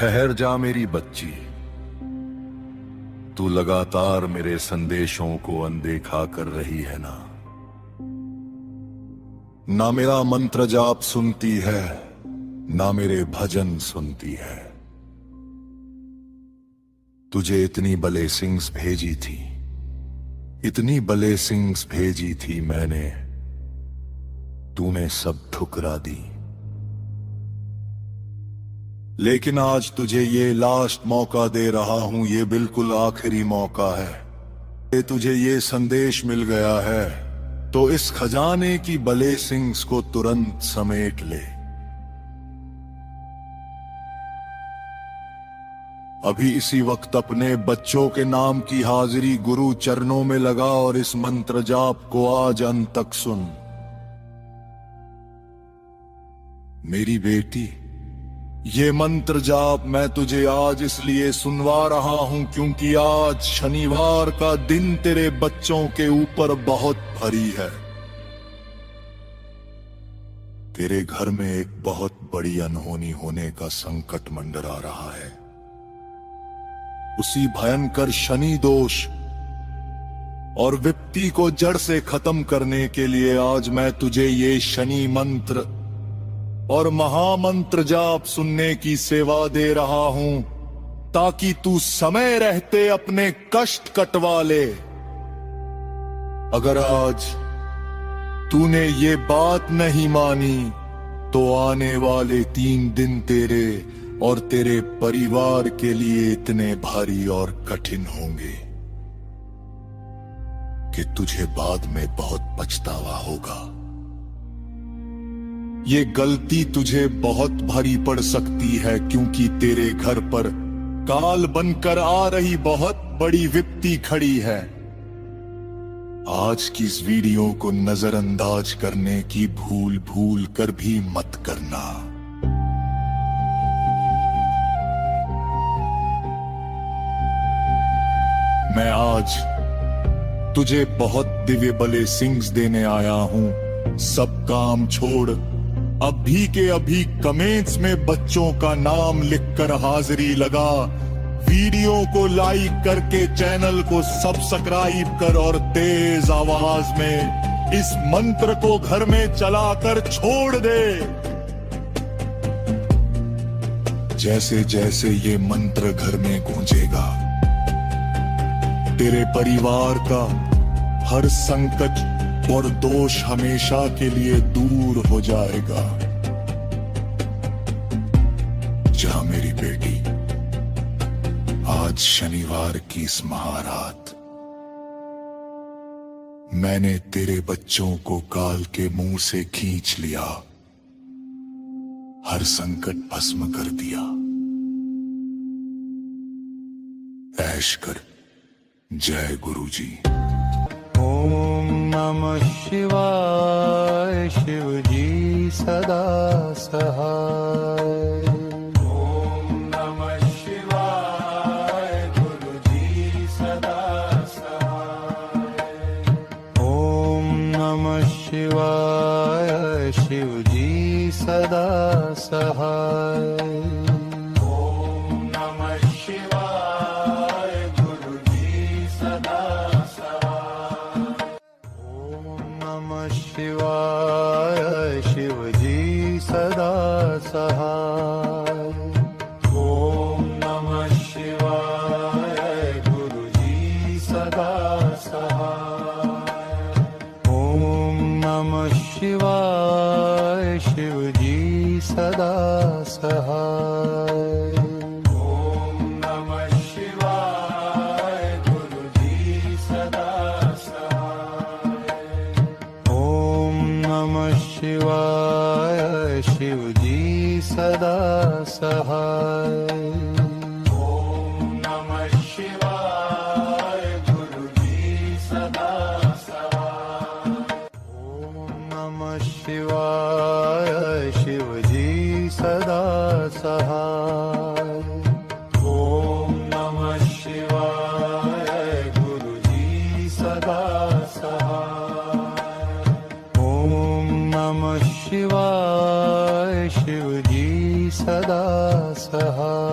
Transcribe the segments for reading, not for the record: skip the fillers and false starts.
ठहर जा मेरी बच्ची, तू लगातार मेरे संदेशों को अनदेखा कर रही है ना। ना मेरा मंत्र जाप सुनती है, ना मेरे भजन सुनती है। तुझे इतनी ब्लेसिंग्स भेजी थी, इतनी ब्लेसिंग्स भेजी थी मैंने, तूने सब ठुकरा दी। लेकिन आज तुझे ये लास्ट मौका दे रहा हूं, ये बिल्कुल आखिरी मौका है। तुझे ये संदेश मिल गया है तो इस खजाने की ब्लेसिंग्स को तुरंत समेट ले। अभी इसी वक्त अपने बच्चों के नाम की हाजिरी गुरु चरणों में लगा और इस मंत्र जाप को आज अंत तक सुन। मेरी बेटी, ये मंत्र जाप मैं तुझे आज इसलिए सुनवा रहा हूं क्योंकि आज शनिवार का दिन तेरे बच्चों के ऊपर बहुत भारी है। तेरे घर में एक बहुत बड़ी अनहोनी होने का संकट मंडरा रहा है। उसी भयंकर शनि दोष और विपत्ति को जड़ से खत्म करने के लिए आज मैं तुझे ये शनि मंत्र और महामंत्र जाप सुनने की सेवा दे रहा हूं, ताकि तू समय रहते अपने कष्ट कटवा ले। अगर आज तूने ये बात नहीं मानी तो आने वाले 3 दिन तेरे और तेरे परिवार के लिए इतने भारी और कठिन होंगे कि तुझे बाद में बहुत पछतावा होगा। ये गलती तुझे बहुत भारी पड़ सकती है क्योंकि तेरे घर पर काल बनकर आ रही बहुत बड़ी विपत्ति खड़ी है। आज की इस वीडियो को नजरअंदाज करने की भूल कर भी मत करना। मैं आज तुझे बहुत दिव्य ब्लेसिंग्स देने आया हूं। सब काम छोड़ अभी के अभी कमेंट्स में बच्चों का नाम लिखकर हाजिरी लगा। वीडियो को लाइक करके चैनल को सब्सक्राइब कर और तेज आवाज में इस मंत्र को घर में चलाकर छोड़ दे। जैसे जैसे ये मंत्र घर में गूंजेगा, तेरे परिवार का हर संकट और दोष हमेशा के लिए दूर हो जाएगा। जा मेरी बेटी, आज शनिवार की इस महारात मैंने तेरे बच्चों को काल के मुंह से खींच लिया, हर संकट भस्म कर दिया। ऐश कर। जय गुरुजी। ओम नमः शिवाय, शिव जी सदा सहाय। ओम नमः शिवाय, गुरु जी सदा सहाय। ओम नमः शिवाय, शिव जी सदा सहाय। शिवाय, शिव जी सदा सहाय। ओम नमः शिवाय, गुरु जी सदा सहाय। ओम नमः शिवाय, शिव जी सदा सहाय। ओम नमः शिवाय, गुरु जी सदा सहाय। ओम नमः शिवाय, शिव जी सदा सहाय। ओम नमः शिवाय, गुरु जी सदा सहाय। ओम नमः शिवाय, शिव जी सदा सहाय। ओम नमः शिवाय, गुरु जी सदा सहाय। ओम नमः शिवाय, शिव जी सदा सहाय।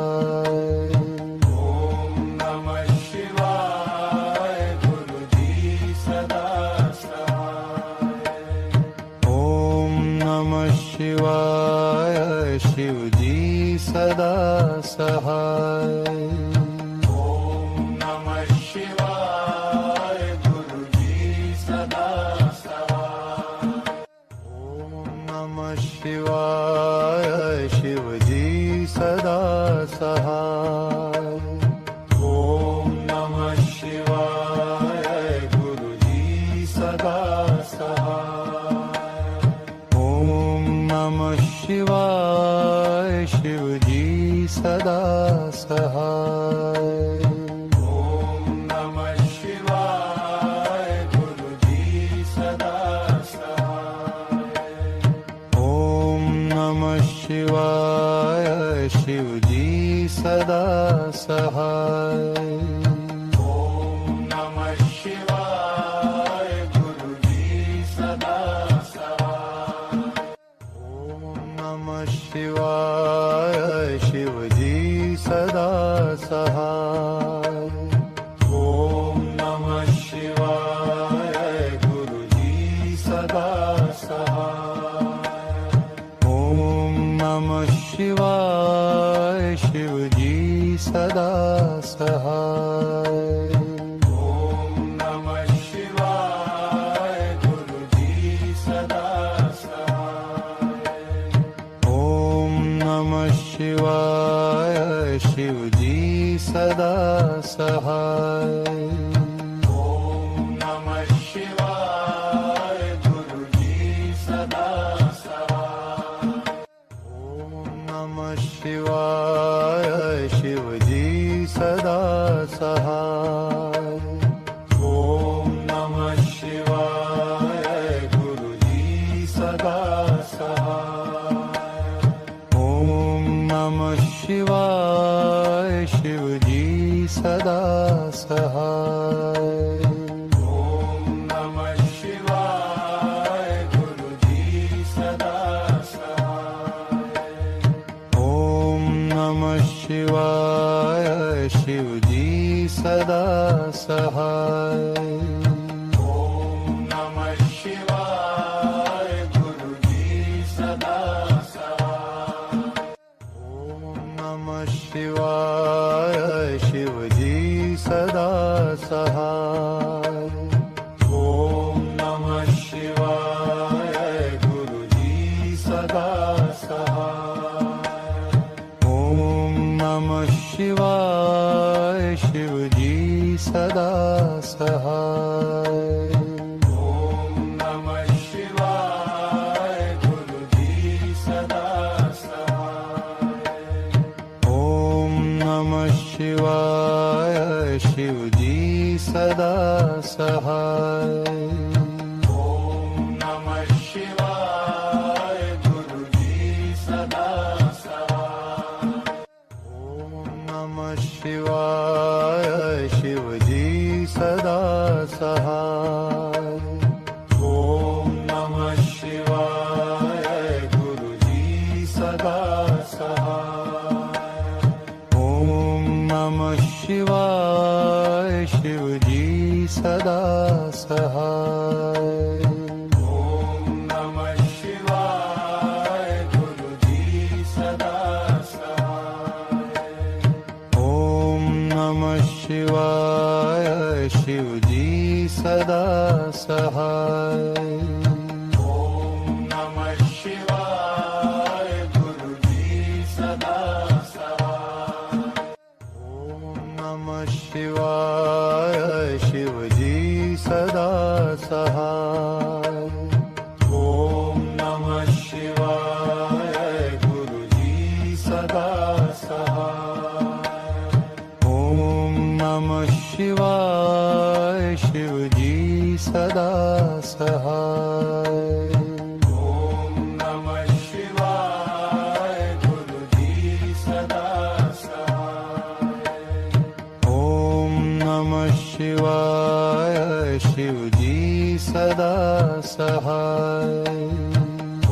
सहाय ओम नमः शिवाय गुरुजी सदा सहाय ओम नमः शिवाय शिवजी सदा सहाय ओम नमः शिवाय गुरुजी सदा सहाय ओम नमः शिवाय शिवजी सदा सहाय ओम नमः शिवाय गुरुजी सदा सहाय ओम नमः शिवाय शिवजी सदा सहाय ओम नमः शिवाय गुरुजी सदा सहाय ओम नमः शिवाय शिवजी सदा सहाय ओम नमः शिवाय गुरुजी सदा सहाय ओम नमः शिवाय शिवजी सदा सहाय ओम नमः शिवाय गुरुजी सदा सहाय ओम नमः शिवाय शिवजी सदा सहाय ओम नमः शिवाय गुरुजी सदा सहाय ओम नमः शिवाय शिवजी सदा सहाय ओम नमः शिवाय गुरुजी सदा सहाय ओम नमः शिवाय शिवजी सदा सहाय ओम नमः शिवाय गुरुजी सदा सहाय ओम नमः शिवाय शिवजी सदा सहाय ओम नमः शिवाय गुरुजी सदा सहाय ओम नमः शिवाय शिवजी सदा सहाय ओम नमः शिवाय गुरुजी सदा सहाय ओम नमः शिवाय शिवजी सदा सहाय ओम नमः शिवाय गुरुजी सदा सहाय ओम नमः शिवाय शिवजी सदा सहाय ओम नमः शिवाय गुरुजी सदा सहाय ओम नमः शिवाय शिवजी सदा सहाय ओम नमः शिवाय गुरुजी सदा सहाय ओम नमः शिवाय शिवजी सदा सहाय ओम नमः शिवाय गुरुजी सदा सहाय ओम नमः शिवाय शिवजी सदा सहाय ओम नमः शिवाय गुरुजी सदा सहाय ओम नमः शिवाय शिवजी सदा सहाय ओम नमः शिवाय गुरुजी सदा सहाय ओम नमः शिवाय शिवजी सदा सहाय ओम नमः शिवाय गुरुजी सदा सहाय ओम नमः शिवाय शिवजी सदा सहाय ओम नमः शिवाय गुरुजी सदा सहाय ओम नमः शिवाय शिवजी सदा सहाय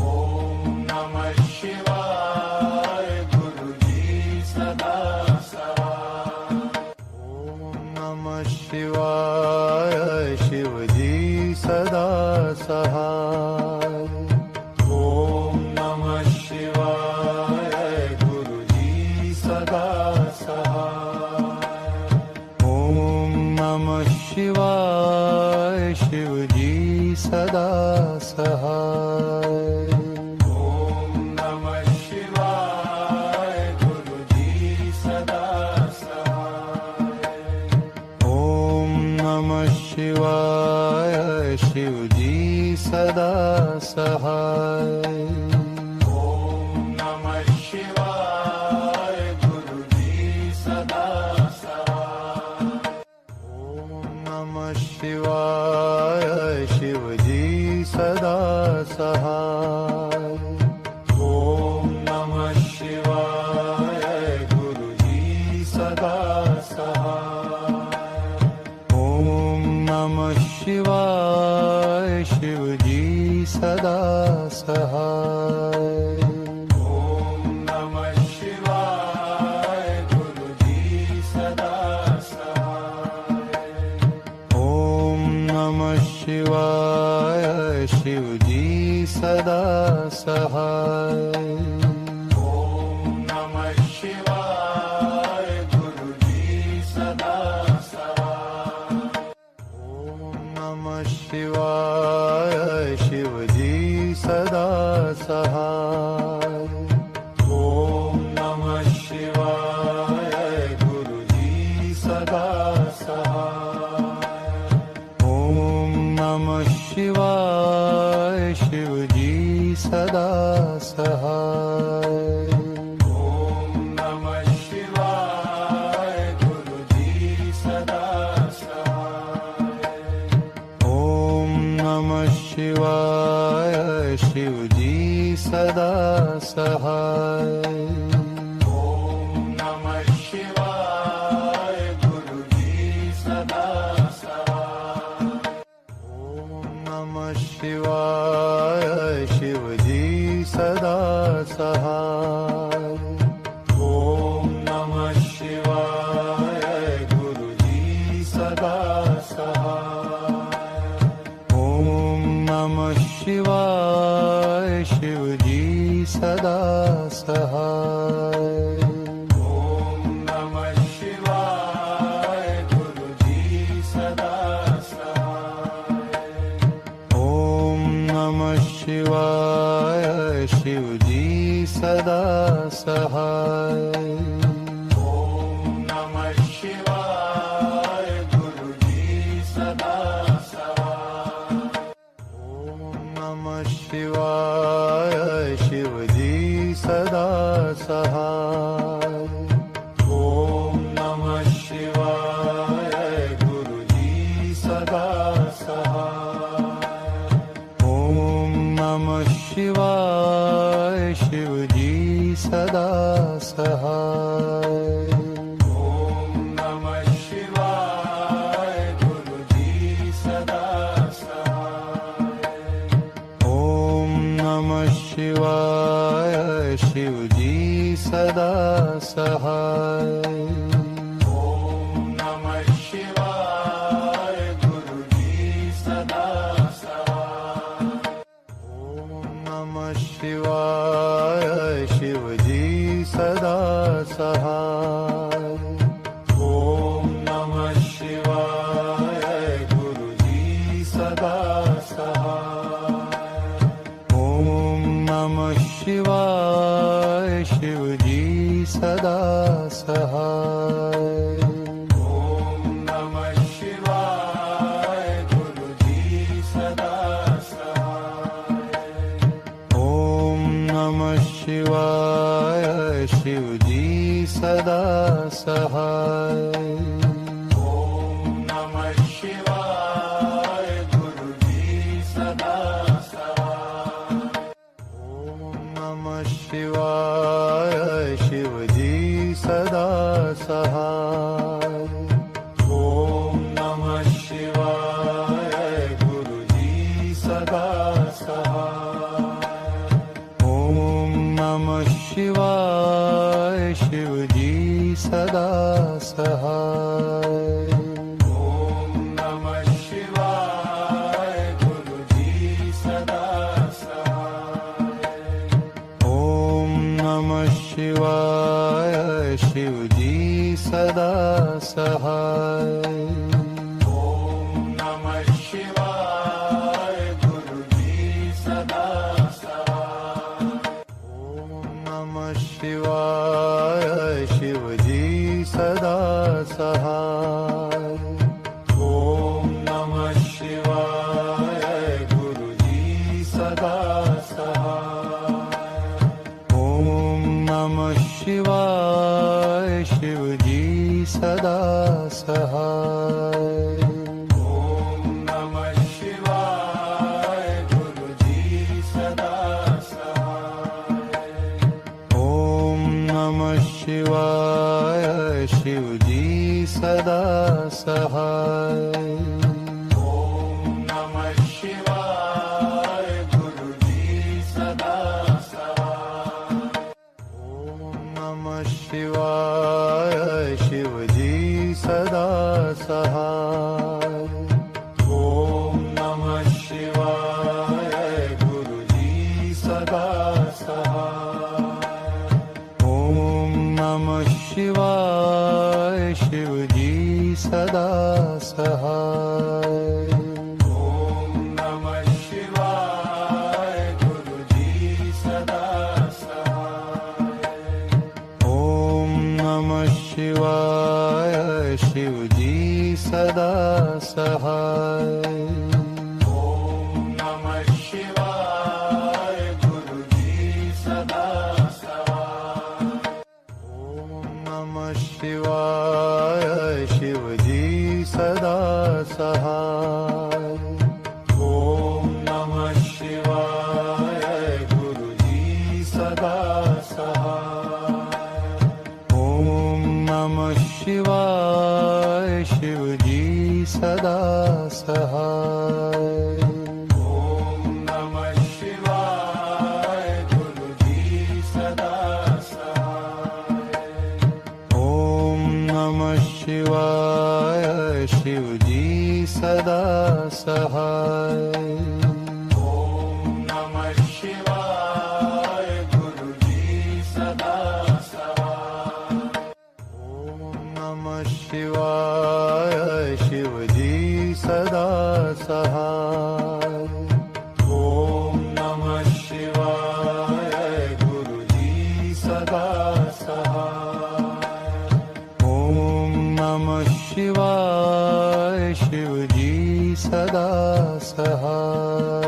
ओम नमः शिवाय गुरुजी सदा सदा सहाय। ओम नमः शिवाय शिवजी सदा सहाय। ओम नमः शिवाय गुरुजी सदा सहाय। ओम नमः शिवाय शिवजी सदा सहाय। ओम नमः शिवाय गुरुजी सदा सहाय। ओम नमः शिवाय शिवजी सदा सहाय। ओम नमः शिवाय गुरुजी सदा सहाय। ओम नमः शिवाय शिवजी सदा सहाय। ओम नमः शिवाय गुरुजी सदा सहाय। ओम नमः शिवाय शिवजी सदा सहाय। ओम नमः शिवाय गुरुजी सदा सहाय। ओम नमः शिवाय शिवजी सदा सहाय। ओम नमः शिवाय गुरुजी सदा सहाय। ओम नमः शिवाय शिवजी सदा सहाय। ओम नमः शिवाय गुरुजी सदा सहाय। ओम नमः शिवाय शिवजी सदा सहाय। ओम नमः शिवाय गुरुजी सदा सहाय। ओम नमः शिवाय शिवजी सदा सहाय। ओम नमः शिवाय गुरुजी सदा सहाय। ओम नमः शिवाय शिवजी सदा सहाय। ओम नमः शिवाय गुरुजी सदा सहाय। ओम नमः शिवाय शिवजी सदा सहाय। ओम नमः शिवाय गुरुजी सदा सहाय। ओम नमः शिवाय शिवजी सदा सहाय। ओम नमः शिवाय गुरुजी सदा सहाय। ओम नमः शिवाय शिवजी सदा सहाय। ओम नमः शिवाय गुरुजी सदा सहाय। ओम नमः शिवाय शिवजी सदा सहाय। ओम नमः शिवाय गुरुजी सदा सहाय। ओम नमः शिवाय शिवजी सदा सहाय। ओम नमः शिवाय गुरुजी सदा सहाय। ओम नमः शिवाय शिवजी सदा सहाय। ओम नमः शिवाय गुरुजी सदा सहाय। ओम नमः शिवाय शिवजी सदा सहाय। ओम नमः शिवाय गुरुजी सदा सहाय। ओम नमः शिवाय शिवजी सदा सहाय। ओम नमः शिवाय गुरुजी सदा सहाय। ओम नमः शिवाय शिवजी सदा सहाय। ओम नमः शिवाय गुरुजी सदा सहाय। ओम नमः शिवाय शिव जी सदा सहाय। ओम नमः शिवाय गुरु जी सदा सहाय। ओम नमः शिवाय शिव जी सदा सहाय। ओम नमः शिवाय गुरु जी सदा सहाय। ओम नमः शिवाय शिव जी सदा सहाय। ओम नमः शिवाय गुरु जी सदा सहाय। ओम नमः शिवाय शिव जी सदा सहाय। ओम नमः शिवाय गुरु जी सदा सहाय। ओम नमः शिवाय शिव जी सदा सहाय। ओम नमः शिवाय गुरु जी सदा सहाय। ओम नमः शिवाय शिव जी सदा सहाय। ओम नमः शिवाय गुरु जी सदा सहाय। ओम नमः शिवाय शिव जी सदा सहाय। ओम नमः शिवाय गुरु जी सदा सहाय। ओम नमः शिवाय शिव जी सदा सहाय। ओम नमः शिवाय गुरु जी सदा सहाय। ओम नमः शिवाय शिव जी सदा सहाय। ओम नमः शिवाय गुरु जी सदा सहाय। ओम नमः शिवाय शिव जी सदा सहाय। ओम नमः शिवाय गुरु जी सदा सहाय। ओम नमः शिवाय शिव जी सदा सहाय। ओम नमः शिवाय गुरु जी सदा सहाय। ओम नमः शिवाय शिव जी सदा सहाय।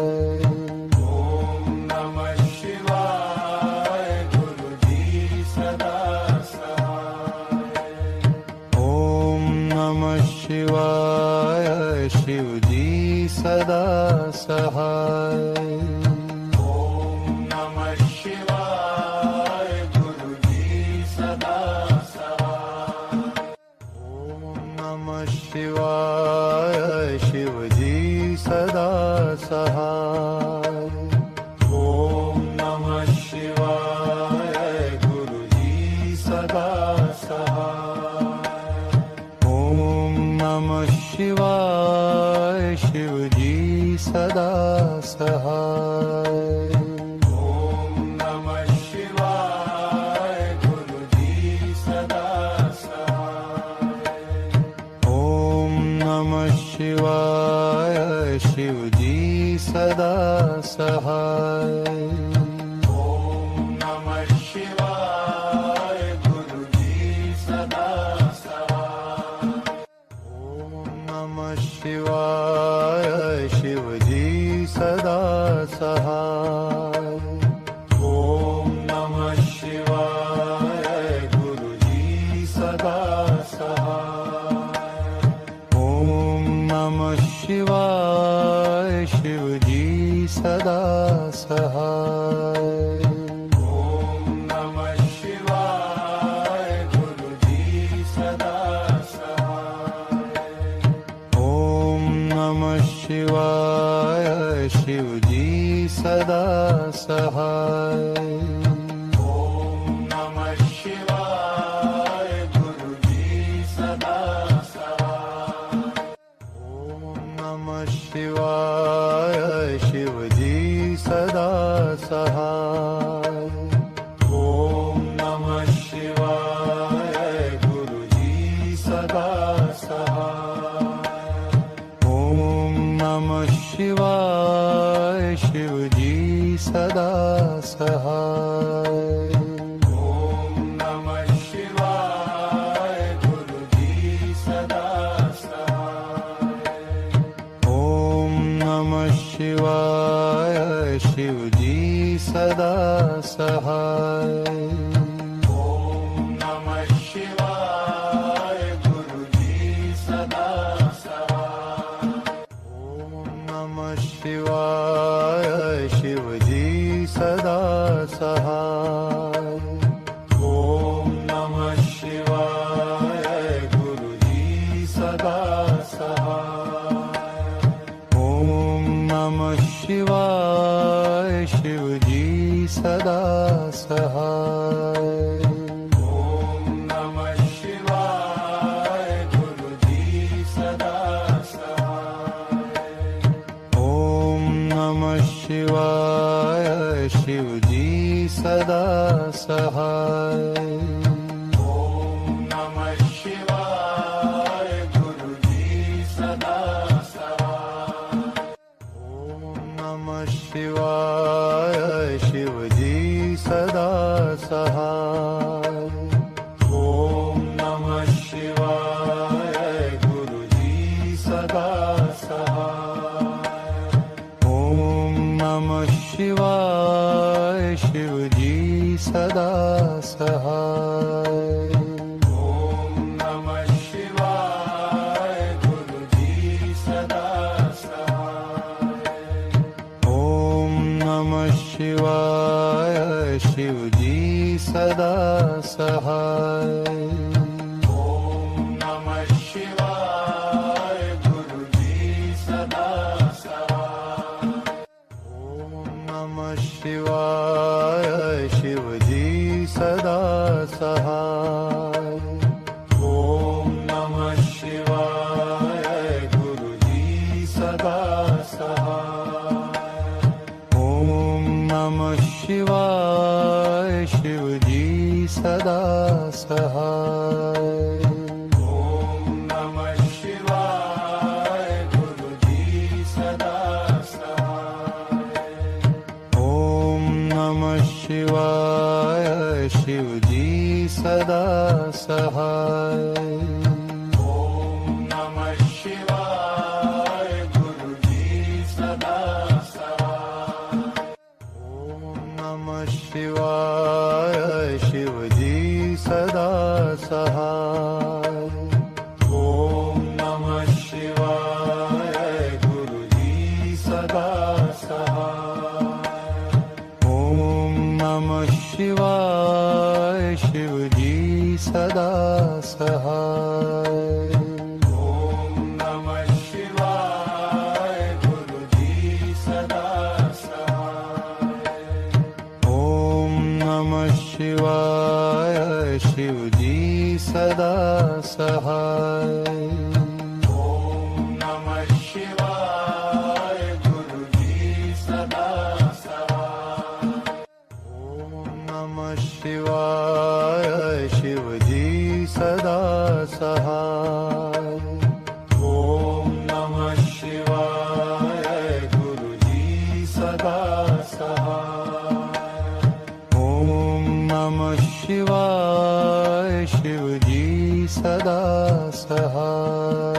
ओम नमः शिवाय गुरु जी सदा सहाय। ओम नमः शिवाय शिव जी सदा सहाय। ओम नमः शिवाय गुरु जी सदा सहाय। ओम नमः शिवाय शिव जी सदा सहाय। ओम नमः शिवाय गुरु जी सदा सहाय। ओम नमः शिवाय शिव जी सदा सहाय। ओम नमः शिवाय गुरु जी सदा सहाय। ओम नमः शिवाय शिव जी सदा सहाय। ओम नमः शिवाय गुरु जी सदा सहाय। ओम नमः शिवाय शिव जी सदा सहाय। ओम नमः शिवाय गुरु जी सदा सहाय। ओम नमः शिवाय शिव जी सदा सहाय। ओम नमः शिवाय गुरु जी सदा सहाय। ओम नमः शिवाय शिव जी सदा सहाय। ओम नमः शिवाय गुरु जी सदा सहाय। ओम नमः शिवाय शिव जी सदा सहाय। ओम नमः शिवाय सहाय ओम नमः शिवाय गुरुजी सदा सहाय ओम नमः शिवाय शिवजी सदा सहाय ओम नमः शिवाय गुरुजी सदा सहाय ओम नमः शिवाय शिवजी सदा सहाय ओम नमः शिवाय गुरुजी सदा सहाय ओम नमः शिवाय शिवजी सदा सहाय ओम नमः शिवाय गुरुजी सदा सहाय ओम नमः शिवाय शिवजी सदा सहाय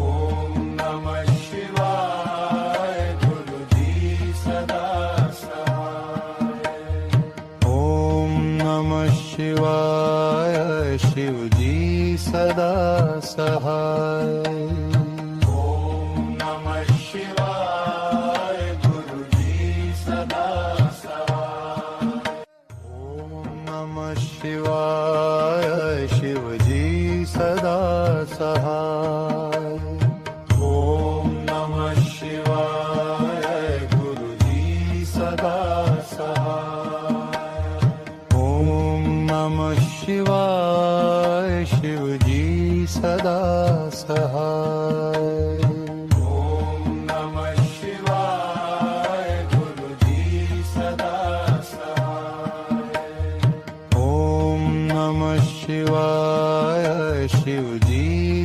ओम नमः शिवाय गुरुजी सदा सहाय ओम नमः शिवाय शिवजी सदा सहाय ओम नमः शिवाय गुरुजी सदा सहाय ओम नमः शिवाय शिवजी सदा सहाय ओम नमः शिवाय गुरुजी सदा सहाय ओम नमः शिवाय शिवजी सदा सहाय ओम नमः शिवाय गुरुजी सदा सहाय ओम नमः शिवाय शिवजी सदा सहाय ओम नमः शिवाय गुरुजी सदा सहाय ओम नमः शिवाय शिवजी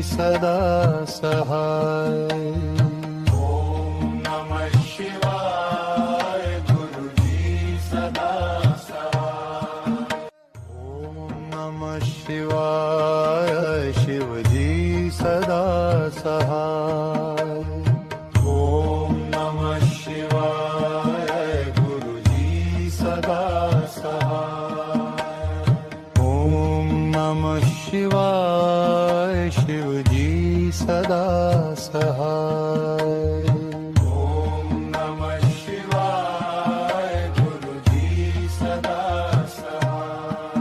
सदा सहाय ओम नमः शिवाय गुरुजी सदा सहाय ओम नमः शिवाय शिवजी सदा सहाय ओम नमः शिवाय गुरुजी सदा सहाय ओम नमः शिवाय शिवजी सदा सहाय ओम नमः शिवाय गुरुजी सदा सहाय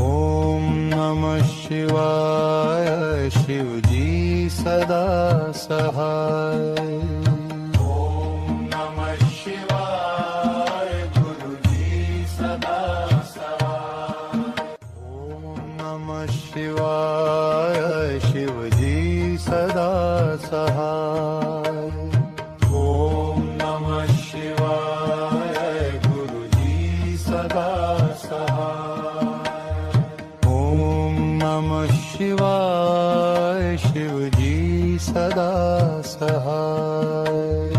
ओम नमः शिवाय शिवजी सदा सहाय ओम नमः शिवाय गुरुजी सदा सहाय ओम नमः शिवाय शिवजी सदा सहाय ओम नमः शिवाय गुरुजी सदा सहाय ओम नमः शिवाय शिवजी सदा सहाय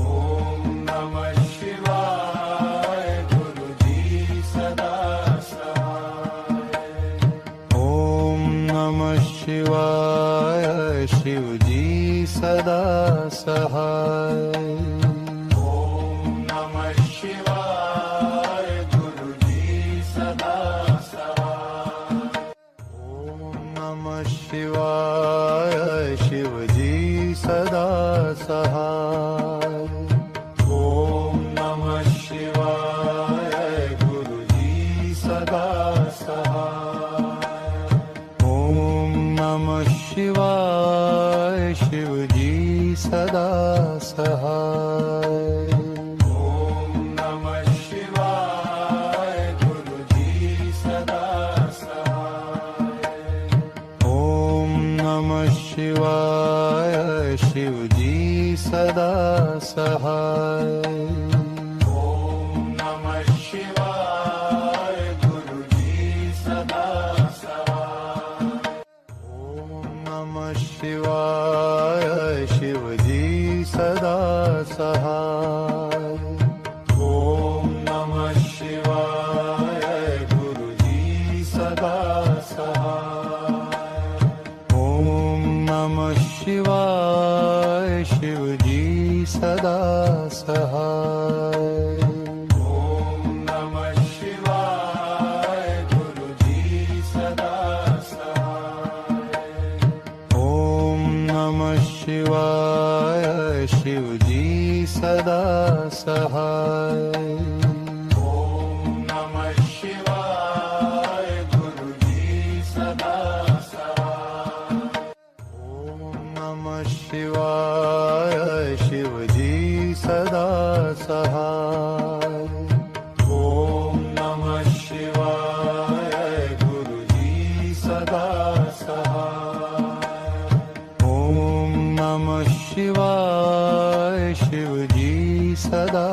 ओम नमः शिवाय गुरुजी सदा सहाय ओम नमः शिवाय शिवजी सदा सहाय ओम नमः शिवाय गुरुजी सदा सहाय ओम नमः शिवाय शिवजी सदा सहाय ओम नमः शिवाय गुरुजी सदा सहाय ओम नमः शिवाय शिवजी सदा सहाय ओम नमः शिवाय गुरुजी सदा सहाय ओम नमः शिवाय शिवजी सदा सहाय ओम नमः शिवाय गुरुजी सदा सहाय ओम नमः शिवाय शिवजी सदा सहाय ओम नमः शिवाय गुरुजी सदा सहाय सहाय ओम नमः शिवाय गुरुजी सदा सहाय ओम नमः शिवाय शिवजी सदा सहाय ओम नमः शिवाय गुरुजी सदा सहाय ओम नमः शिवाय शिवजी सदा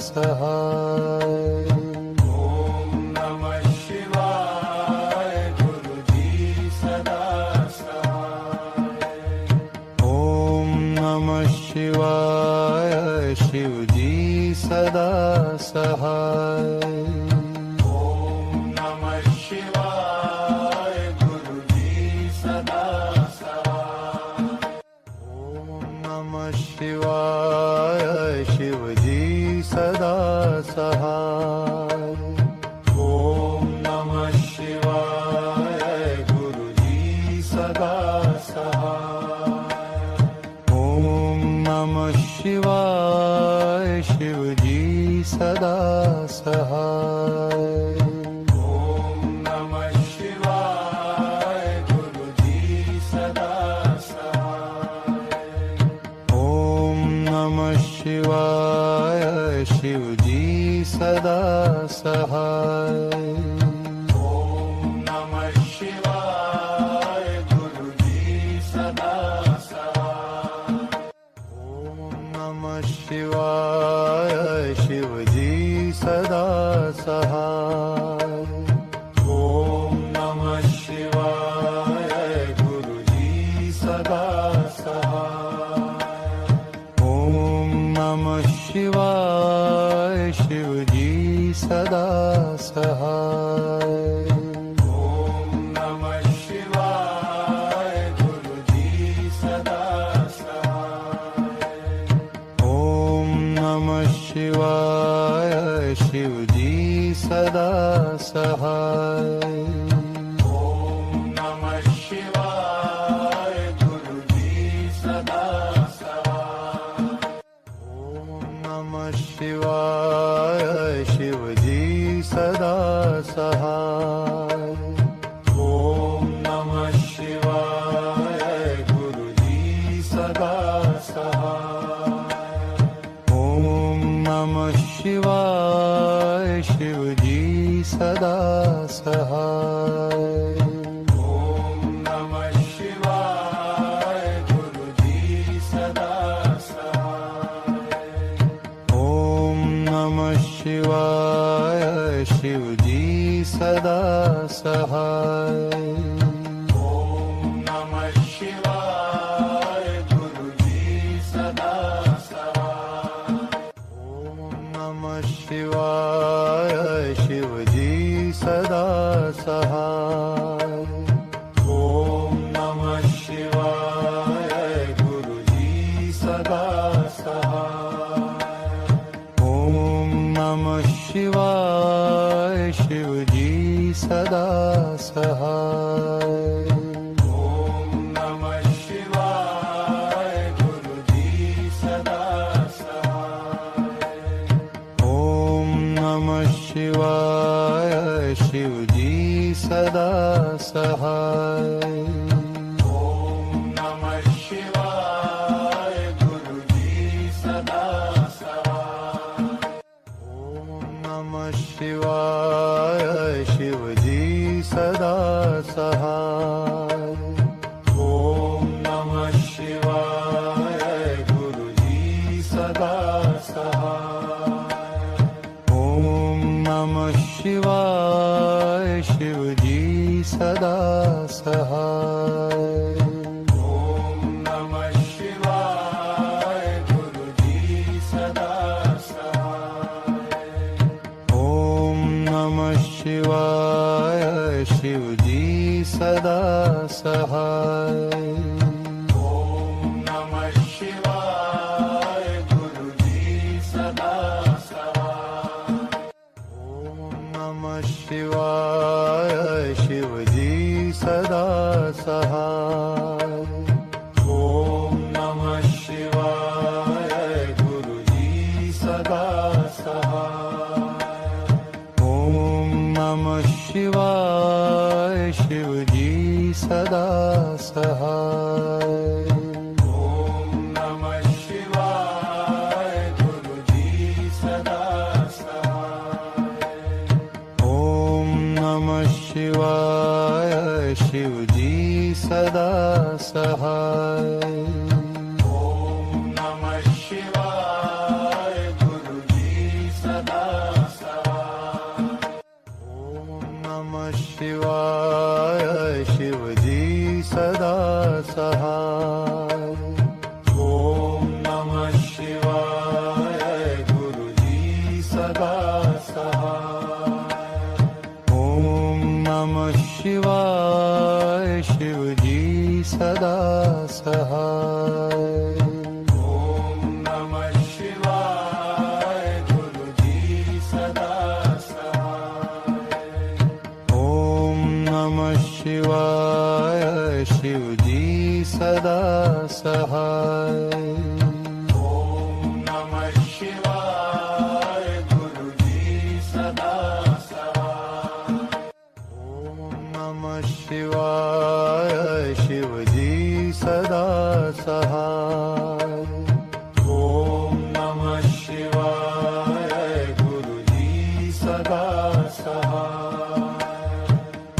सहाय ओम नमः शिवाय गुरुजी सदा सहाय ओम नमः शिवाय शिवजी सदा सहाय ओम नमः शिवाय गुरुजी सदा सहाय ओम नमः शिवाय शिवजी सदा सहाय ओम नमः शिवाय गुरुजी सदा सहाय ओम नमः शिवाय शिवजी सदा सहाय ओम नमः शिवाय गुरुजी सदा सहाय ओम नमः शिवाय शिवजी सदा सहाय ओम नमः शिवाय गुरुजी सदा सहाय ओम नमः शिवाय शिवजी सदा सहाय ओम नमः शिवाय गुरुजी सदा सहाय ओम नमः शिवाय शिवजी सदा सहाय ओम नमः शिवाय गुरुजी सदा सहाय ओम नमः शिवाय शिवजी सदा सहाय ओम नमः शिवाय गुरुजी सदा सहाय ओम नमः शिवाय शिवजी सदा सहाय ओम नमः शिवाय गुरुजी सदा सहाय ओम नमः शिवाय शिवजी सदा सहाय ओम नमः शिवाय गुरुजी सदा सहाय ओम नमः शिवाय शिवजी सदा सहाय ओम नमः शिवाय गुरुजी सदा सहाय ओम नमः शिवाय शिवजी सदा सहाय ओम नमः शिवाय गुरुजी सदा सहाय ओम नमः शिवाय शिवजी सदा सहाय ओम नमः शिवाय गुरुजी सदा सहाय ओम नमः शिवाय शिवजी सदा सहाय ओम नमः शिवाय गुरुजी सदा सहाय ओम नमः शिवाय शिवजी सदा सहाय ओम नमः शिवाय गुरुजी सदा सहाय ओम नमः शिवाय शिवजी सदा सहाय ओम नमः शिवाय गुरुजी सदा सहाय ओम नमः शिवाय शिवजी सदा सहाय ओम नमः शिवाय गुरुजी सदा सहाय ओम नमः शिवाय शिवजी सदा सहाय ओम नमः शिवाय गुरुजी सदा शिवजी सदा सहाय। ओम नमः शिवाय गुरुजी सदा सहाय। ओम नमः शिवाय शिवजी सदा सहाय। ओम नमः शिवाय गुरुजी सदा सहाय। ओम नमः शिवाय शिवजी सदा सहाय। ओम नमः शिवाय गुरुजी सदा सहाय। ओम नमः शिवाय शिवजी सदा सहाय। ओम नमः शिवाय गुरुजी सदा सहाय। ओम नमः शिवाय शिवजी सदा सहाय। ओम नमः शिवाय गुरुजी सदा सहाय। ओम नमः शिवाय शिवजी सदा सहाय। ओम नमः शिवाय गुरुजी सदा सहाय।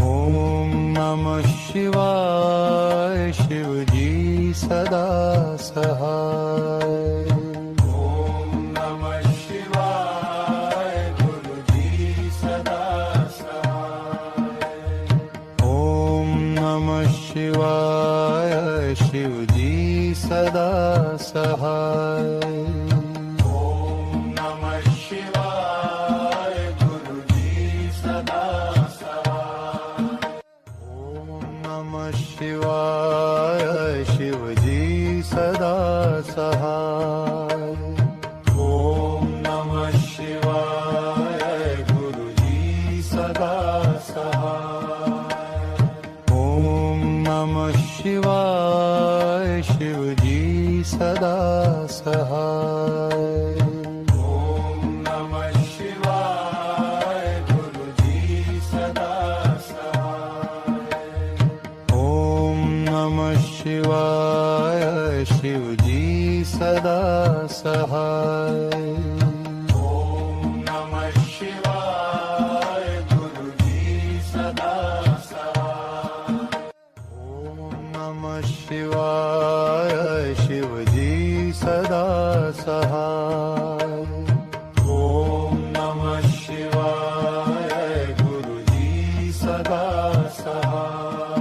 ओम नमः शिवाय शिवजी सदा सहाय। ओम नमः शिवाय गुरुजी सदा सहाय। ओम नमः शिवाय शिवजी सदा सहाय। ओम नमः शिवाय गुरुजी सदा सहाय। ओम नमः शिवाय शिवजी सदा सहाय। ओम नमः शिवाय गुरुजी सदा सहाय। ओम नमः शिवाय शिवजी सदा सहाय। ओम नमः शिवाय गुरुजी सदा सहाय। ओम नमः शिवाय शिवजी सदा सहाय। ओम नमः शिवाय गुरुजी सदा सहाय। ओम नमः शिवाय शिवजी सदा सहाय। ओम नमः शिवाय गुरुजी सदा सहाय।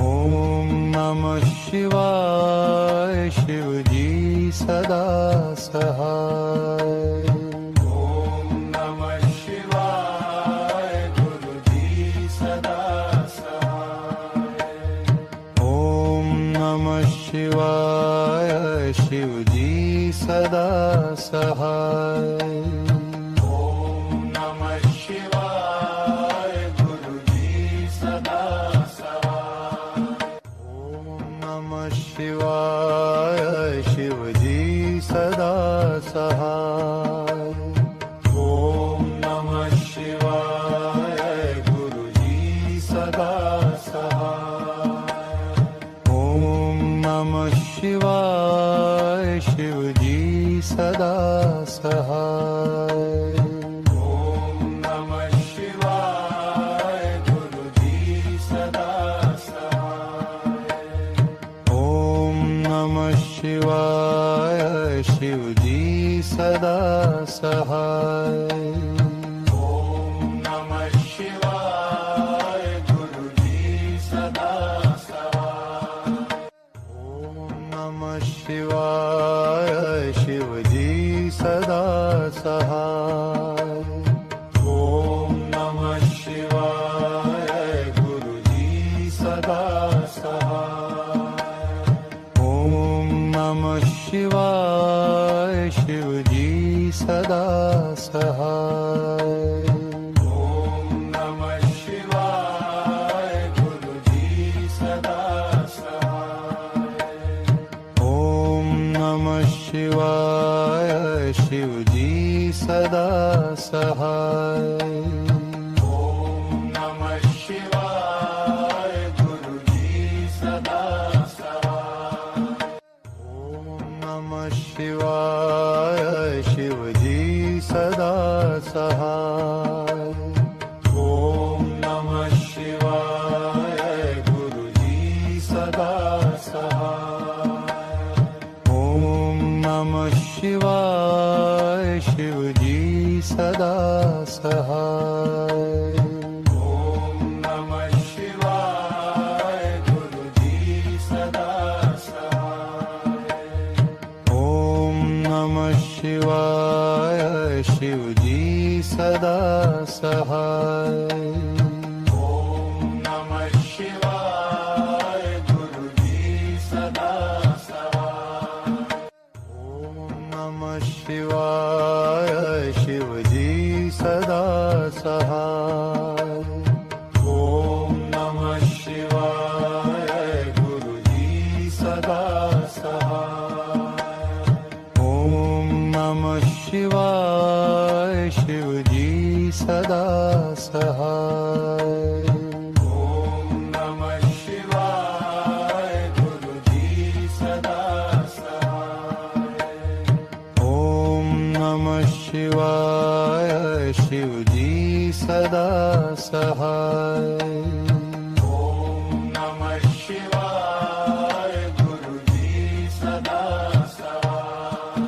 ओम नमः शिवाय शिवजी सदा सहाय। ओम नमः शिवाय गुरुजी सदा सहाय। ओम नमः शिवाय शिवजी सदा सहाय। ओम नमः शिवाय गुरुजी सदा सहाय। ओम नमः शिवाय शिवजी सदा सहाय। ओम नमः शिवाय गुरुजी सदा सहाय। ओम नमः शिवाय शिवजी सदा सहाय। ओम नमः शिवाय गुरुजी सदा सहाय। ओम नमः शिवाय शिवजी सदा सहाय। ओम नमः शिवाय गुरुजी सदा सहाय। ओम नमः शिवाय शिवजी सदा सहाय। ओम नमः शिवाय गुरुजी सदा सहाय। ओम नमः शिवाय शिवजी सदा सहाय। ओम नमः शिवाय गुरुजी सदा सहाय। ओम नमः शिवाय शिवजी सदा सहाय। ओम नमः शिवाय सहाय ओम नमः शिवाय गुरुजी सदा सहाय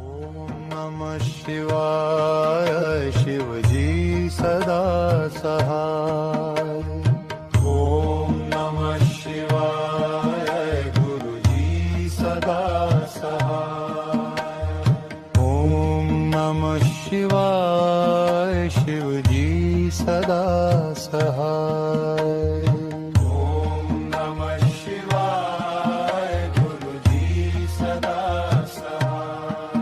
ओम नमः शिवाय शिवजी सदा सहाय ओम नमः शिवाय गुरुजी सदा सहाय ओम नमः शिवाय शिवजी सदा सहाय ओम नमः शिवाय गुरुजी सदा सहाय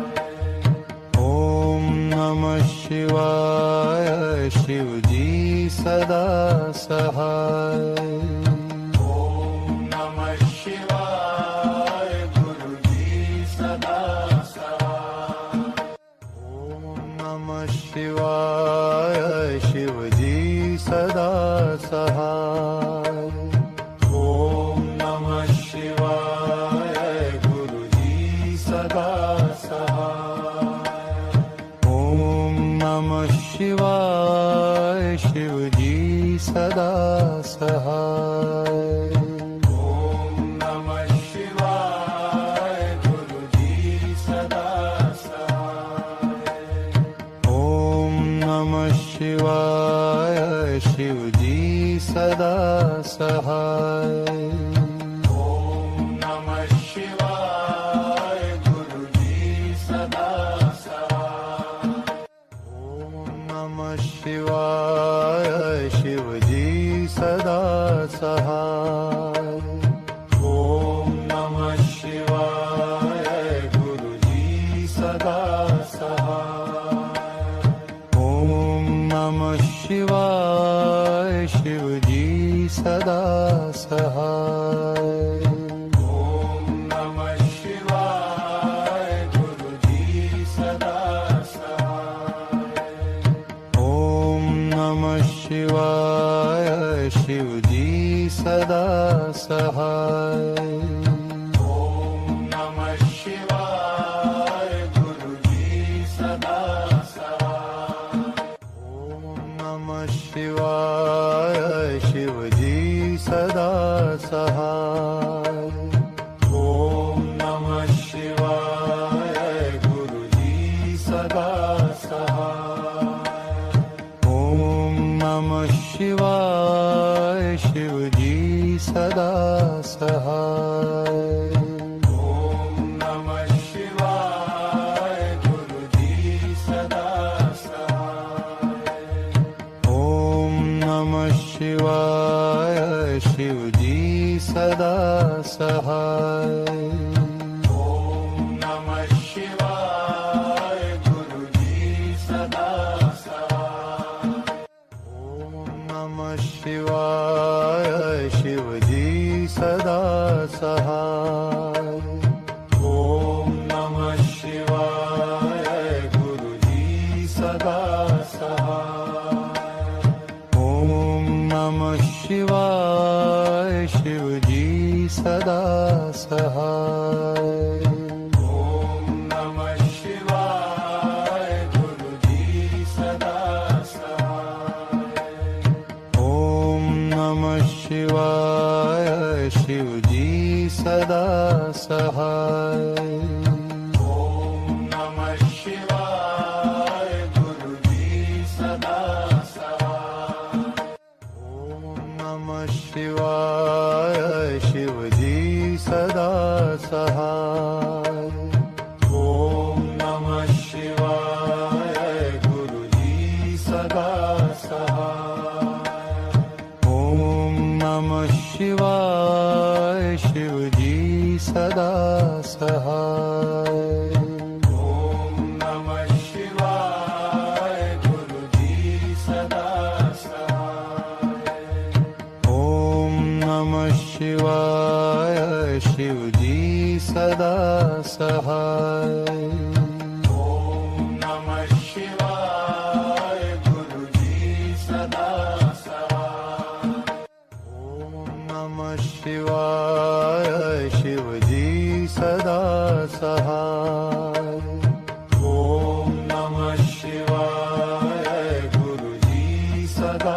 ओम नमः शिवाय शिवजी सदा सहाय ओम नमः शिवाय गुरुजी सदा सहाय ओम नमः शिवाय शिवजी सदा सहाय ओम नमः शिवाय गुरुजी सदा सहाय ओम नमः शिवाय शिवजी सदा सहाय ओम नमः शिवाय गुरुजी सदा सहाय ओम नमः शिवाय शिवजी सदा सहाय ओम नमः शिवाय गुरुजी सदा सहाय ओम नमः शिवाय शिवजी सदा सहाय ओम नमः शिवाय गुरुजी सदा सहाय ओम नमः शिवाय शिवजी सदा सहाय ओम नमः शिवाय गुरुजी सदा सहाय ओम नमः शिवाय शिवजी सदा सहाय ओम नमः शिवाय गुरुजी सदा सहाय ओम नमः शिवाय शिवजी सदा सहाय ओम नमः शिवाय गुरुजी सदा सहाय ओम नमः शिवाय शिवजी सदा सहाय ओम नमः शिवाय गुरुजी सदा सहाय ओम नमः शिवाय शिवजी सदा सहाय ओम नमः शिवाय गुरुजी सदा सहाय ओम नमः शिवाय शिवजी सदा सहाय ओम नमः शिवाय गुरुजी सदा सहाय ओम नमः शिवाय शिवजी सदा सहाय ओम नमः शिवाय गुरुजी सदा सहाय ओम नमः शिवाय शिवजी सदा सहाय ओम नमः शिवाय गुरुजी सदा सहाय ओम नमः शिवाय शिवजी सदा सहाय ओम नमः शिवाय गुरुजी सदा सहाय ओम नमः शिवाय शिवजी सदा सहाय ओम नमः शिवाय गुरुजी सदा सहाय ओम नमः शिवाय शिवजी सदा सहाय ओम नमः शिवाय गुरुजी सदा सहाय ओम नमः शिवाय शिवजी सदा सहाय ओम नमः शिवाय गुरुजी सदा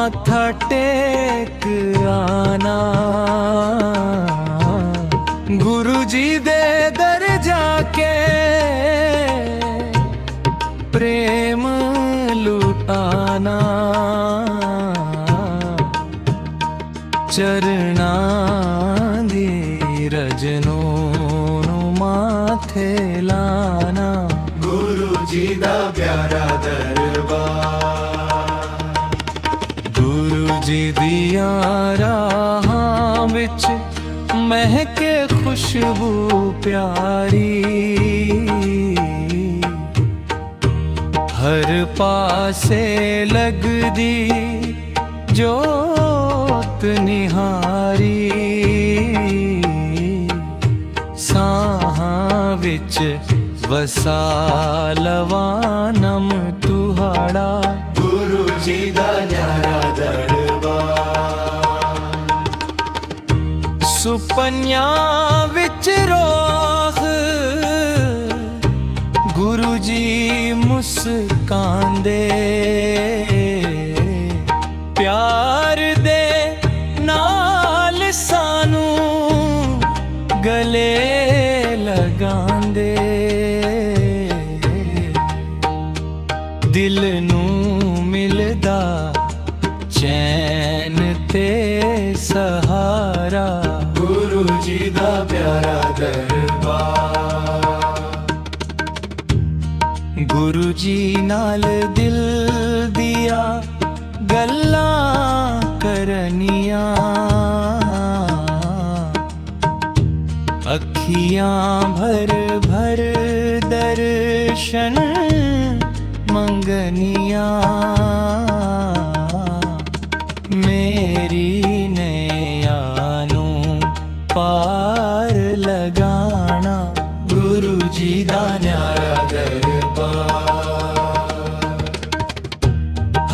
माथा टेक आना। गुरु जी दे दर जाके प्रेम लुटाना। चरना दी रजनों नू माथे लाना। गुरु जी दा प्यारा दरबार। गुरु जी दिया राहां विच महके खुशबू प्यारी। हर पासे लगदी जोत निहारी। साहां विच वसा लवानम तुहाड़ा। गुरु जी दा न्यारा दरबार। सुपन्या विच रोह गुरु जी मुस्कांदे। प्यार दे नाल सानू गले लगांदे। दिल नू मिलदा चैन ते सहारा। गुरु जी दा प्यारा दरबार। गुरु जी नाल दिल दिया गल्लां करनिया। अखियां भर भर दर्शन मंगनिया। मेरी नैयानू पार लगाना। गुरु जी दा न्यारा दरबार।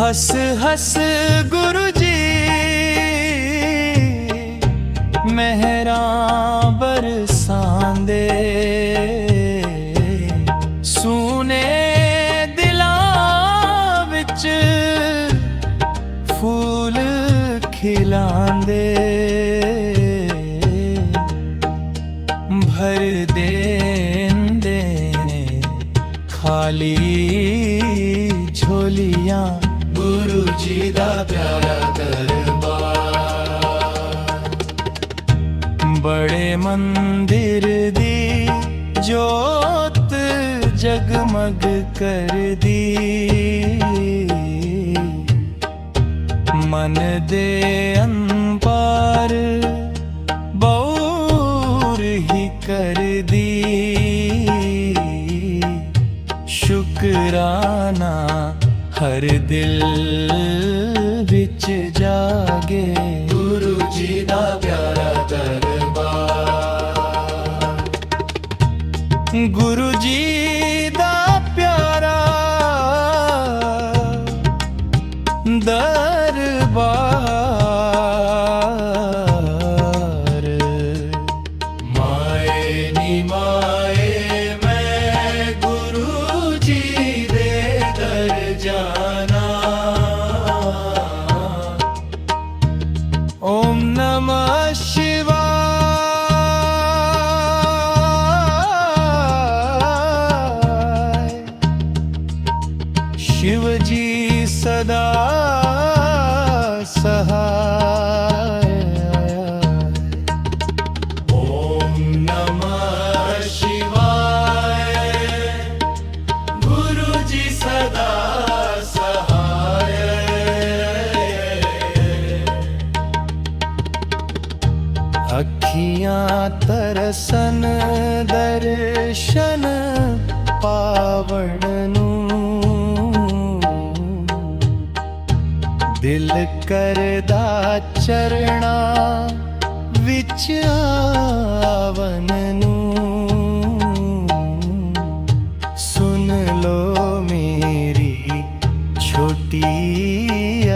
हस हस गुरु जी मेहरां बरसांदे। सूने दिलां विच फूल खिलांदे। भर देंदे खाली झोलियां। गुरु जी दा प्यारा दरबार। बड़े मंदिर दी जोत जगमग कर दी। मन दे अनपार बौर ही कर दी। शुक्राना हर दिल विच जागे। गुरु जी दा प्यारा दरबार। गुरु जी दा प्यारा दरबार। माए नी माए मैं गुरु जी दे दर जाना। ओम नमः शिवाय। शिव जी सदा सहाय। ओम नमः शिवाय। गुरु जी सदा सहाय। अखियां तरसन दर्शन पावण नू। दिल करदा चरना विच आवन नू। सुन लो मेरी छोटी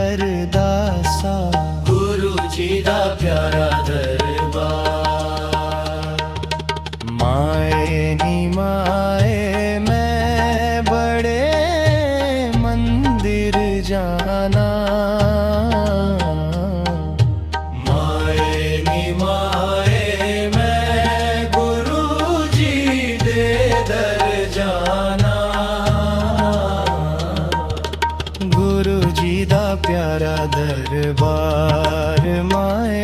अरदासा। गुरु जी दा प्यारा दरबार। माए नी माए मैं बड़े मंदिर जाना। दर जाना गुरु जी दा प्यारा दरबार माए